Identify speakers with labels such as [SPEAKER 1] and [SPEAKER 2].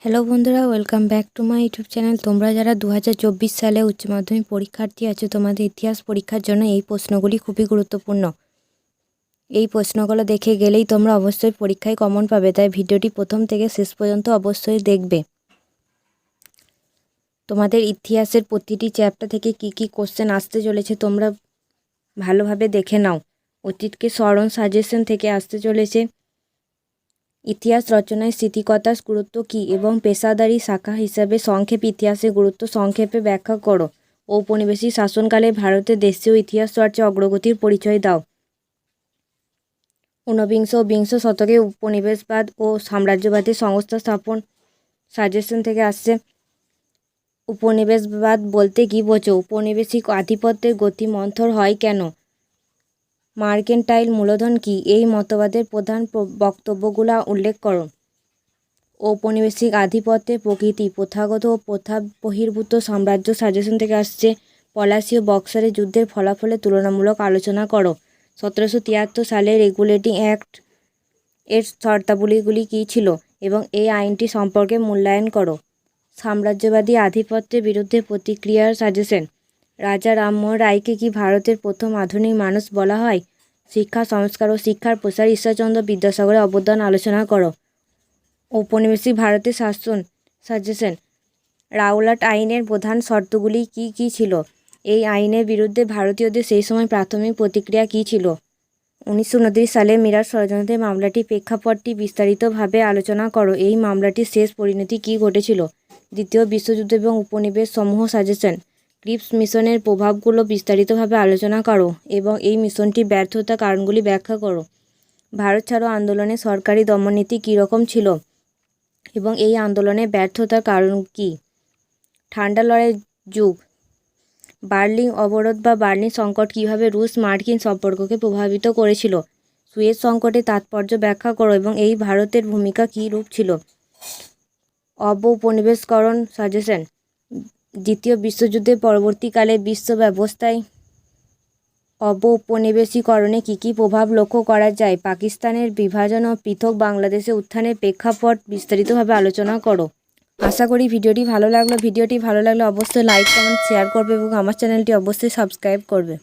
[SPEAKER 1] Hello বন্ধুরা, welcome back to my YouTube channel. তোমরা যারা 2024 সালে উচ্চ মাধ্যমিক পরীক্ষার্থী আছো, তোমাদের ইতিহাস পরীক্ষার জন্য এই প্রশ্নগুলি খুবই গুরুত্বপূর্ণ। এই প্রশ্নগুলো দেখে গেলেই তোমরা অবশ্যই পরীক্ষায় কমন পাবে, তাই ভিডিওটি প্রথম থেকে শেষ পর্যন্ত অবশ্যই দেখবে। তোমাদের ইতিহাসের প্রতিটি চ্যাপ্টার থেকে কি কি কোশ্চেন আসতে চলেছে তোমরা ভালোভাবে দেখে নাও। অতীতকে স্মরণ সাজেশন থেকে আসতে চলেছে ইতিহাস রচনায় স্মৃতিকথার গুরুত্ব কী এবং পেশাদারি শাখা হিসাবে সংক্ষেপ ইতিহাসের গুরুত্ব সংক্ষেপে ব্যাখ্যা করো। ঔপনিবেশিক শাসনকালে ভারতের দেশীয় ইতিহাস চর্চায় অগ্রগতির পরিচয় দাও। ঊনবিংশ ও বিংশ শতকে উপনিবেশবাদ ও সাম্রাজ্যবাদী সংস্থা স্থাপন সাজেশন থেকে আসছে উপনিবেশবাদ বলতে কী বোঝো? উপনিবেশিক আধিপত্যের গতি মন্থর হয় কেন? মার্কেন্টাইল মূলধন কি? এই মতবাদের প্রধান বক্তব্যগুলো উল্লেখ করো। ঔপনিবেশিক আধিপত্যের প্রকৃতি, প্রথাগত ও প্রথা বহির্ভূত সাম্রাজ্য সাজেশন থেকে আসছে পলাশী ও বক্সারের যুদ্ধের ফলাফলের তুলনামূলক আলোচনা করো। 1773 সালে রেগুলেটিং অ্যাক্ট এর শর্তাবলীগুলি কী ছিল এবং এই আইনটি সম্পর্কে মূল্যায়ন করো। সাম্রাজ্যবাদী আধিপত্যের বিরুদ্ধে প্রতিক্রিয়ার সাজেশন। রাজা রামমোহন রায়কে কি ভারতের প্রথম আধুনিক মানুষ বলা হয়? শিক্ষা সংস্কার ও শিক্ষার প্রসার, ঈশ্বরচন্দ্র বিদ্যাসাগরের অবদান আলোচনা করো। ঔপনিবেশিক ভারতের শাসন সাজেশন। রাওলাট আইনের প্রধান শর্তগুলি কী কী ছিল? এই আইনের বিরুদ্ধে ভারতীয়দের সেই সময় প্রাথমিক প্রতিক্রিয়া কী ছিল? 1929 সালে মিরাট ষড়যন্ত্রের মামলাটি প্রেক্ষাপটটি বিস্তারিতভাবে আলোচনা করো। এই মামলাটির শেষ পরিণতি কী ঘটেছিল? দ্বিতীয় বিশ্বযুদ্ধ এবং উপনিবেশ সমূহ সাজেশন। ক্রিপস মিশনের প্রভাবগুলো বিস্তারিতভাবে আলোচনা করো এবং এই মিশনটির ব্যর্থতার কারণগুলি ব্যাখ্যা করো। ভারত ছাড়ো আন্দোলনে সরকারি দমননীতি কী রকম ছিল এবং এই আন্দোলনের ব্যর্থতার কারণ কী? ঠান্ডা লড়াইয়ের যুগ। বার্লিন অবরোধ বা বার্লিন সংকট কীভাবে রুশ মার্কিন সম্পর্ককে প্রভাবিত করেছিল? সুয়েজ সংকটের তাৎপর্য ব্যাখ্যা করো এবং এই ভারতের ভূমিকা কী রূপ ছিল? উপনিবেশকরণ সাজেশন। দ্বিতীয় বিশ্বযুদ্ধের পরবর্তীকালে বিশ্ব ব্যবস্থায় উপনিবেশীকরণে কী কী প্রভাব লক্ষ্য করা যায়? পাকিস্তানের বিভাজন ও পৃথক বাংলাদেশের উত্থানের প্রেক্ষাপট বিস্তারিতভাবে আলোচনা করো। আশা করি ভিডিওটি ভালো লাগলো অবশ্যই লাইক কমেন্ট শেয়ার করবে এবং আমার চ্যানেলটি অবশ্যই সাবস্ক্রাইব করবে।